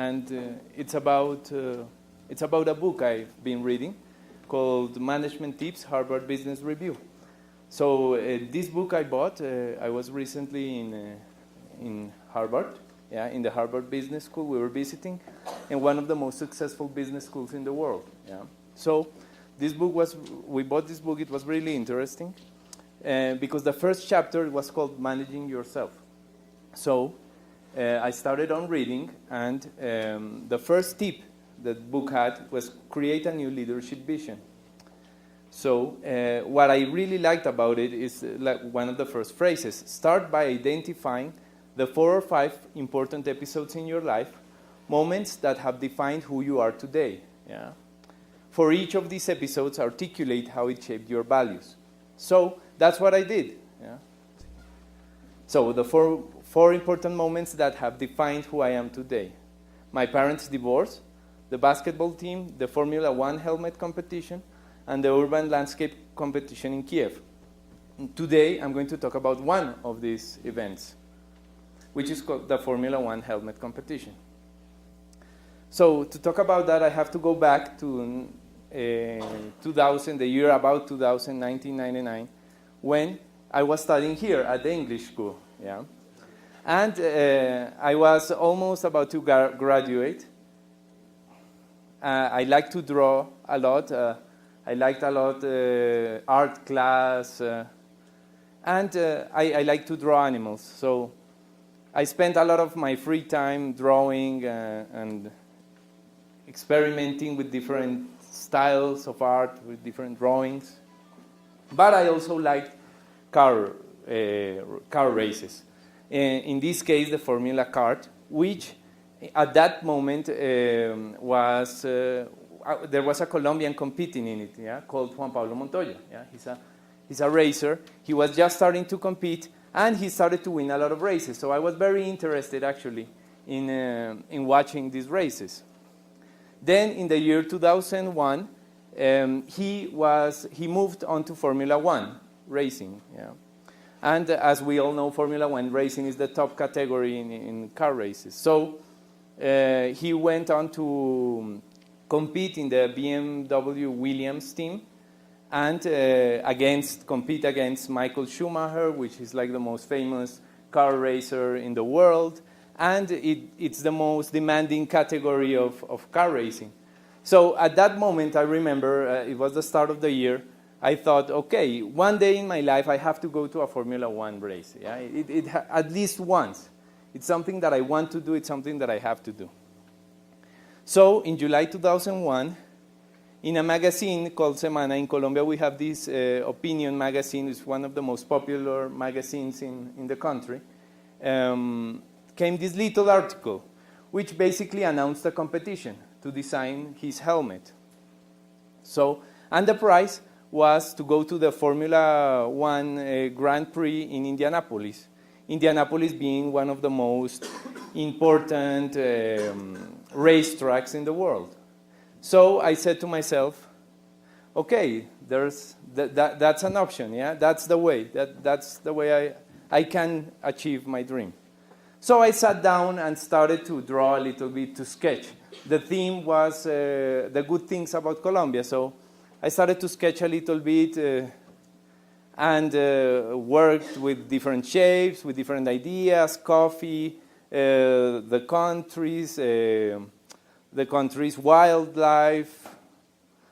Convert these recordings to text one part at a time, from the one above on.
and it's about a book I've been reading called Management Tips, Harvard Business Review. So this book I bought, I was recently in Harvard, in the Harvard Business School we were visiting, and one of the most successful business schools in the world. So this book we bought this book, it was really interesting, because the first chapter was called Managing Yourself. So I started on reading, and the first tip that the book had was create a new leadership vision. So what I really liked about it is like one of the first phrases: start by identifying the 4 or 5 important episodes in your life, moments that have defined who you are today. For each of these episodes, articulate how it shaped your values. So that's what I did. So the four important moments that have defined who I am today: my parents' divorce, the basketball team, the Formula One helmet competition, and the urban landscape competition in Kiev. Today, I'm going to talk about one of these events, which is called the Formula One helmet competition. So to talk about that, I have to go back to 2000, the year about 2000, 1999, when I was studying here at the English school. And I was almost about to graduate. I like to draw a lot. I liked a lot art class, and I like to draw animals. So I spent a lot of my free time drawing and experimenting with different styles of art, with different drawings. But I also liked car races. In this case, the Formula Kart, which at that moment there was a Colombian competing in it, called Juan Pablo Montoya. He's a racer. He was just starting to compete, and he started to win a lot of races. So I was very interested, actually, in watching these races. Then, in the year 2001, he moved on to Formula One racing. And as we all know, Formula One racing is the top category in car races. So he went on to compete in the BMW Williams team, and compete against Michael Schumacher, which is like the most famous car racer in the world, and it's the most demanding category of car racing. So at that moment, I remember, it was the start of the year, I thought, okay, one day in my life I have to go to a Formula One race. At least once. It's something that I want to do, it's something that I have to do. So, in July 2001, in a magazine called Semana, in Colombia we have this opinion magazine. It's one of the most popular magazines in the country. Came this little article, which basically announced a competition to design his helmet. So, and the prize was to go to the Formula One Grand Prix in Indianapolis. Indianapolis being one of the most important racetracks in the world. So I said to myself, okay, that's an option, that's the way. That's the way I can achieve my dream. So I sat down and started to draw a little bit, to sketch. The theme was the good things about Colombia. So I started to sketch a little bit and worked with different shapes, with different ideas, coffee, the country's wildlife.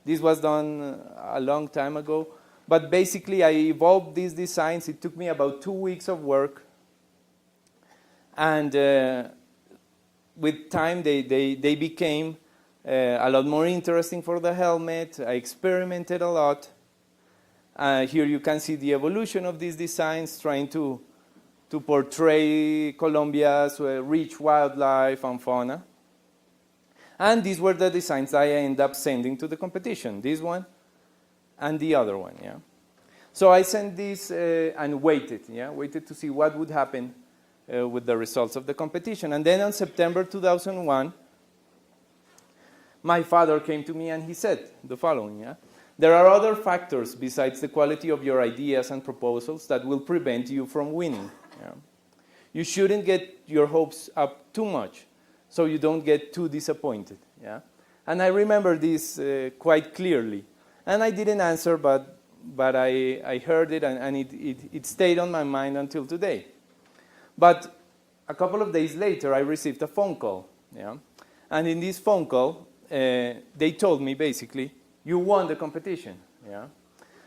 This was done a long time ago. But basically, I evolved these designs. It took me about 2 weeks of work. And with time, they became a lot more interesting for the helmet. I experimented a lot. Here you can see the evolution of these designs, trying to portray Colombia's rich wildlife and fauna. And these were the designs I ended up sending to the competition, this one and the other one. So I sent this and waited to see what would happen with the results of the competition. And then on September 2001, my father came to me and he said the following, there are other factors besides the quality of your ideas and proposals that will prevent you from winning. You shouldn't get your hopes up too much. so you don't get too disappointed. Yeah? And I remember this quite clearly. And I didn't answer, but I heard it, and it stayed on my mind until today. But a couple of days later, I received a phone call. Yeah? And in this phone call, they told me, basically, you won the competition. Yeah?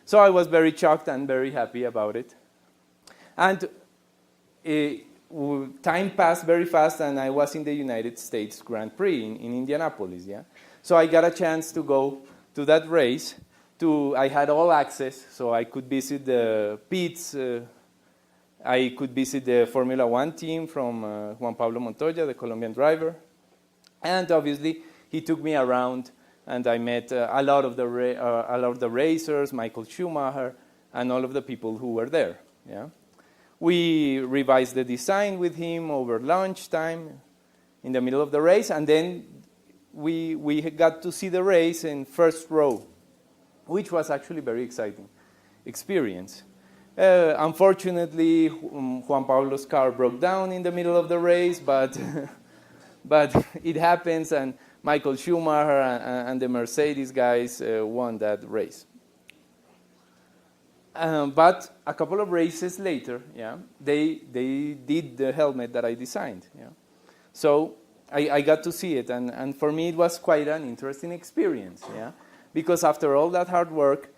So I was very shocked and very happy about it. And time passed very fast, and I was in the United States Grand Prix in Indianapolis. Yeah? So I got a chance to go to that race. I had all access, so I could visit the pits. I could visit the Formula One team from Juan Pablo Montoya, the Colombian driver. And obviously, he took me around, and I met a lot of the racers, Michael Schumacher, and all of the people who were there. Yeah? We revised the design with him over lunchtime in the middle of the race, and then we got to see the race in first row, which was actually a very exciting experience. Unfortunately, Juan Pablo's car broke down in the middle of the race, but it happens, and Michael Schumacher and the Mercedes guys won that race. But a couple of races later, yeah, they did the helmet that I designed. Yeah. So I got to see it, and for me it was quite an interesting experience. Yeah. Because after all that hard work,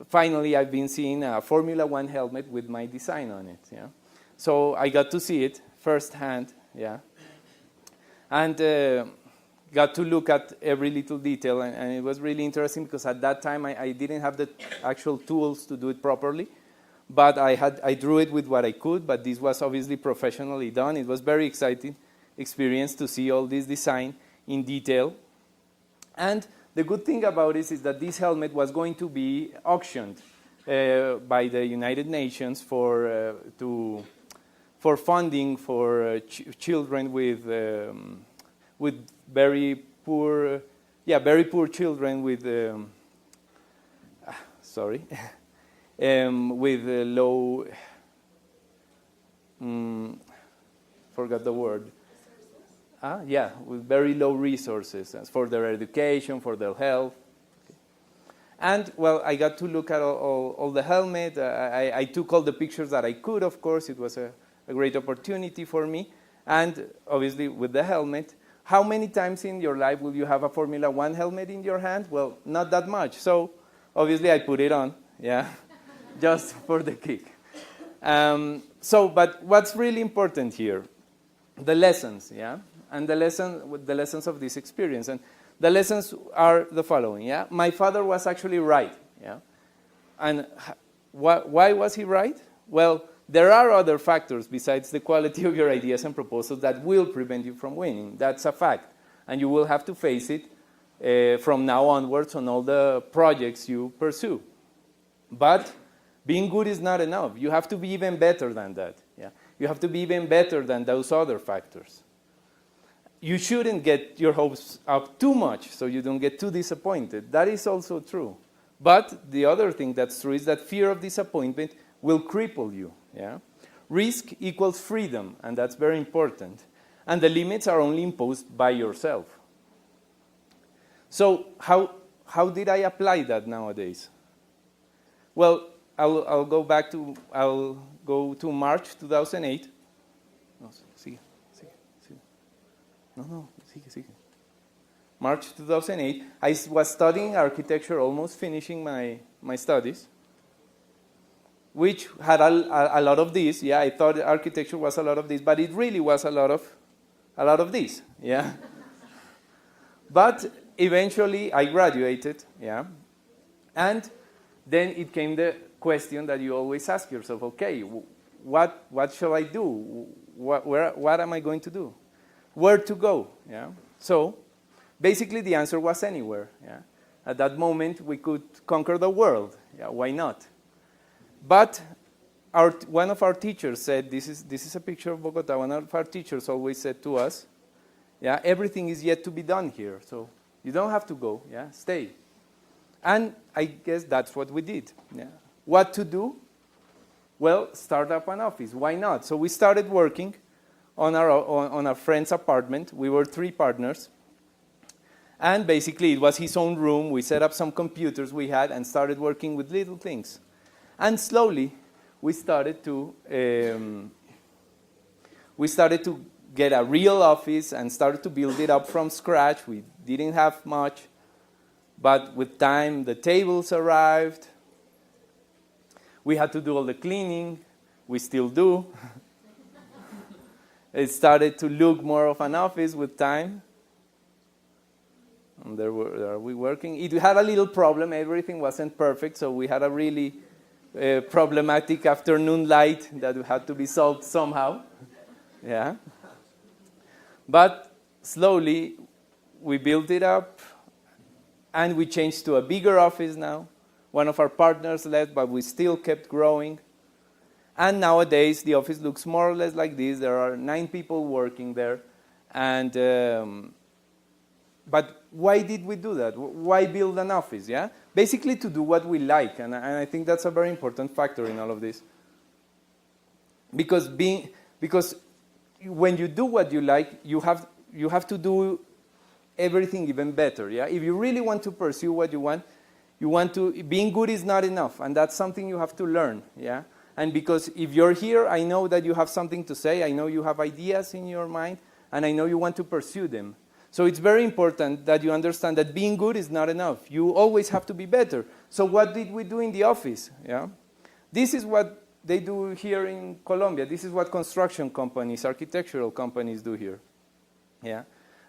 finally I've been seeing a Formula One helmet with my design on it. Yeah? So I got to see it firsthand, yeah? And got to look at every little detail, and it was really interesting because at that time I didn't have the actual tools to do it properly, but I drew it with what I could, but this was obviously professionally done. It was very exciting experience to see all this design in detail. And the good thing about it is that this helmet was going to be auctioned by the United Nations for funding for children with very poor children with with low forgot the word. With very low resources for their education, for their health. Okay. And, well, I got to look at all the helmet. I took all the pictures that I could, of course. It was a great opportunity for me. And, obviously, with the helmet, how many times in your life will you have a Formula One helmet in your hand? Well, not that much. So, obviously, I put it on, yeah, just for the kick. But what's really important here? The lessons, yeah? And the lessons of this experience. And the lessons are the following, yeah? My father was actually right, yeah? And why was he right? Well, there are other factors besides the quality of your ideas and proposals that will prevent you from winning. That's a fact. And you will have to face it from now onwards on all the projects you pursue. But being good is not enough. You have to be even better than that, yeah? You have to be even better than those other factors. You shouldn't get your hopes up too much so you don't get too disappointed. That is also true. But the other thing that's true is that fear of disappointment will cripple you. Yeah? Risk equals freedom, and that's very important. And the limits are only imposed by yourself. So how did I apply that nowadays? Well, I'll go to March 2008. March 2008, I was studying architecture, almost finishing my studies, which had a lot of this. Yeah, I thought architecture was a lot of this, but it really was a lot of this. Yeah. But eventually, I graduated. Yeah, and then it came the question that you always ask yourself: okay, what shall I do? What am I going to do? Where to go? Yeah. So, basically, the answer was anywhere. Yeah. At that moment, we could conquer the world. Yeah. Why not? But one of our teachers said, this is a picture of Bogota. One of our teachers always said to us, yeah, everything is yet to be done here. So you don't have to go. Yeah. Stay. And I guess that's what we did. Yeah. What to do? Well, start up an office. Why not? So we started working on our friend's apartment. We were 3 partners. And basically, it was his own room. We set up some computers we had and started working with little things. And slowly, we started to get a real office and started to build it up from scratch. We didn't have much. But with time, the tables arrived. We had to do all the cleaning. We still do. It started to look more of an office with time. And there we working. It had a little problem. Everything wasn't perfect, so we had a really problematic afternoon light that had to be solved somehow. Yeah. But slowly, we built it up, and we changed to a bigger office now. One of our partners left, but we still kept growing. And nowadays, the office looks more or less like this. There are 9 people working there. And but why did we do that? Why build an office? Yeah, basically to do what we like, and I think that's a very important factor in all of this. Because when you do what you like, you have to do everything even better. Yeah, if you really want to pursue what you want to. Being good is not enough, and that's something you have to learn. Yeah, and because if you're here, I know that you have something to say. I know you have ideas in your mind, and I know you want to pursue them. So it's very important that you understand that being good is not enough. You always have to be better. So what did we do in the office? Yeah? This is what they do here in Colombia. This is what construction companies, architectural companies do here. Yeah?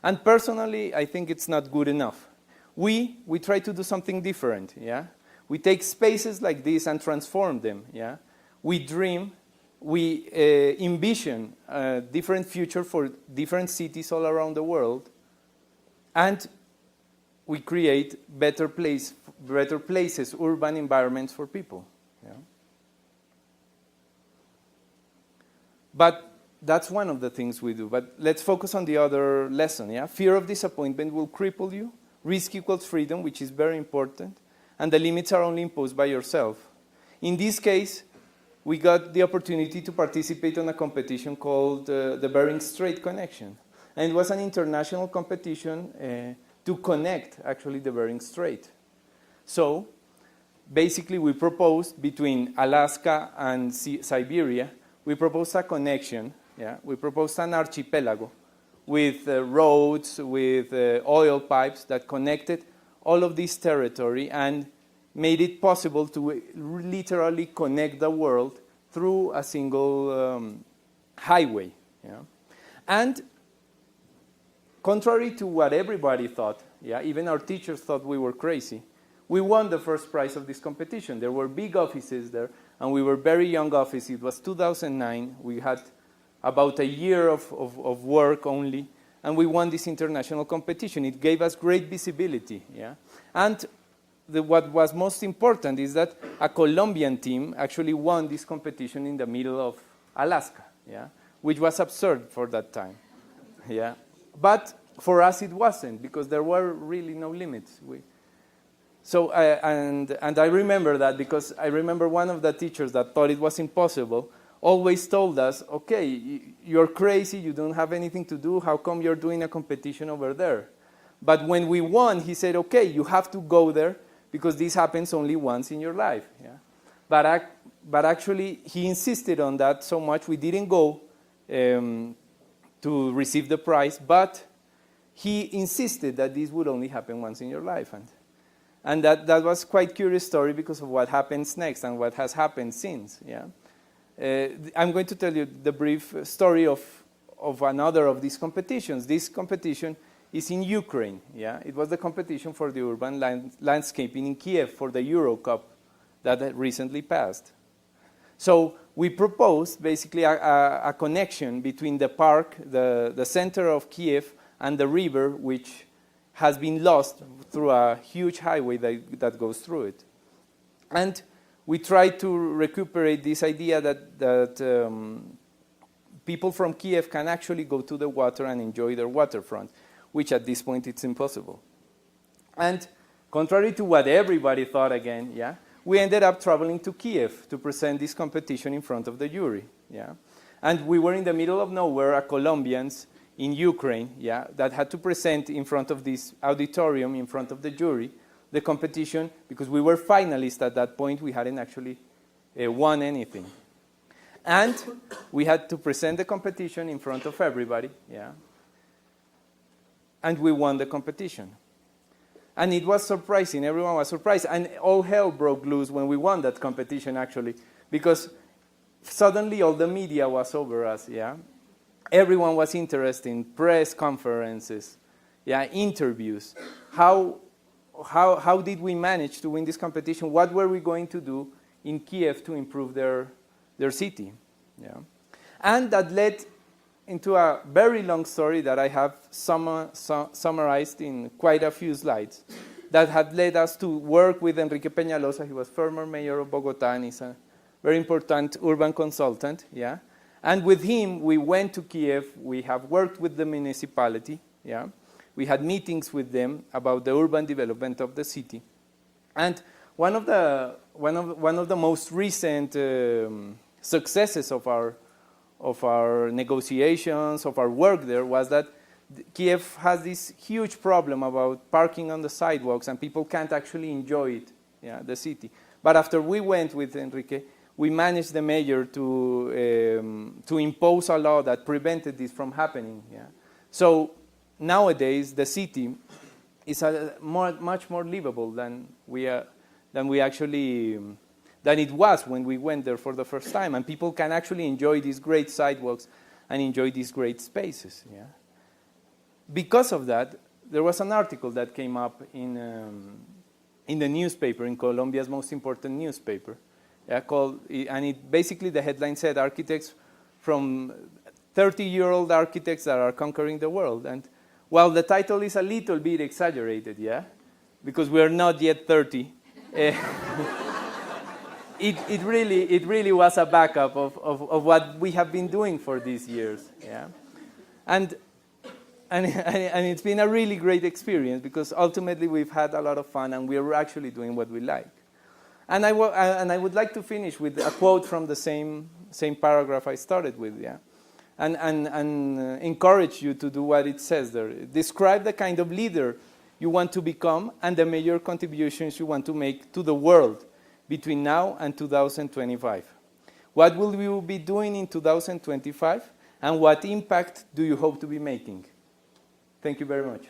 And personally, I think it's not good enough. We try to do something different. Yeah? We take spaces like this and transform them. Yeah? We dream. We envision a different future for different cities all around the world. And we create better places, urban environments for people. Yeah? But that's one of the things we do. But let's focus on the other lesson. Yeah? Fear of disappointment will cripple you. Risk equals freedom, which is very important. And the limits are only imposed by yourself. In this case, we got the opportunity to participate in a competition called the Bering Strait Connection. And it was an international competition to connect, actually, the Bering Strait. So, basically, we proposed between Alaska and Siberia, we proposed a connection. Yeah? We proposed an archipelago with roads, with oil pipes that connected all of this territory and made it possible to literally connect the world through a single highway. Yeah? And contrary to what everybody thought, yeah, even our teachers thought we were crazy, we won the first prize of this competition. There were big offices there, and we were very young office. It was 2009. We had about a year of work only, and we won this international competition. It gave us great visibility. Yeah? And what was most important is that a Colombian team actually won this competition in the middle of Alaska, yeah? Which was absurd for that time. Yeah? But for us it wasn't, because there were really no limits. So and I remember that, because I remember one of the teachers that thought it was impossible always told us, okay, you're crazy, you don't have anything to do, how come you're doing a competition over there? But when we won, he said, okay, you have to go there, because this happens only once in your life. Yeah? But actually, he insisted on that so much, we didn't go to receive the prize, but he insisted that this would only happen once in your life. And that was quite a curious story because of what happens next and what has happened since. Yeah? I'm going to tell you the brief story of another of these competitions. This competition is in Ukraine. Yeah? It was the competition for the urban landscaping in Kiev for the Euro Cup that had recently passed. So we proposed basically a connection between the park, the center of Kiev, and the river, which has been lost through a huge highway that goes through it. And we tried to recuperate this idea that people from Kiev can actually go to the water and enjoy their waterfront, which at this point it's impossible. And contrary to what everybody thought again, yeah, we ended up traveling to Kiev to present this competition in front of the jury. Yeah? And we were in the middle of nowhere, Colombians in Ukraine, yeah, that had to present in front of this auditorium, in front of the jury, the competition, because we were finalists at that point. We hadn't actually won anything. And we had to present the competition in front of everybody, yeah. And we won the competition. And it was surprising. Everyone was surprised. And all hell broke loose when we won that competition, actually, because suddenly all the media was over us, yeah. Everyone was interested in press conferences, yeah, interviews. How did we manage to win this competition? What were we going to do in Kiev to improve their city? Yeah. And that led into a very long story that I have summarized in quite a few slides that had led us to work with Enrique Peñalosa. He was former mayor of Bogota and is a very important urban consultant. Yeah. And with him, we went to Kiev. We have worked with the municipality. Yeah. We had meetings with them about the urban development of the city. And one of the most recent successes of our negotiations, of our work there, was that Kiev has this huge problem about parking on the sidewalks, and people can't actually enjoy it, yeah, the city. But after we went with Enrique, we managed the mayor to impose a law that prevented this from happening. Yeah. So nowadays, the city is much more livable than it was when we went there for the first time, and people can actually enjoy these great sidewalks and enjoy these great spaces. Yeah. Because of that, there was an article that came up in the newspaper, in Colombia's most important newspaper, yeah, basically the headline said, architects from 30-year-old architects that are conquering the world. And while the title is a little bit exaggerated, yeah, because we are not yet 30, it really was a backup of what we have been doing for these years, yeah. And it's been a really great experience, because ultimately we've had a lot of fun and we're actually doing what we like. And I would like to finish with a quote from the same paragraph I started with, yeah, and encourage you to do what it says there. Describe the kind of leader you want to become and the major contributions you want to make to the world between now and 2025. What will you be doing in 2025, and what impact do you hope to be making? Thank you very much.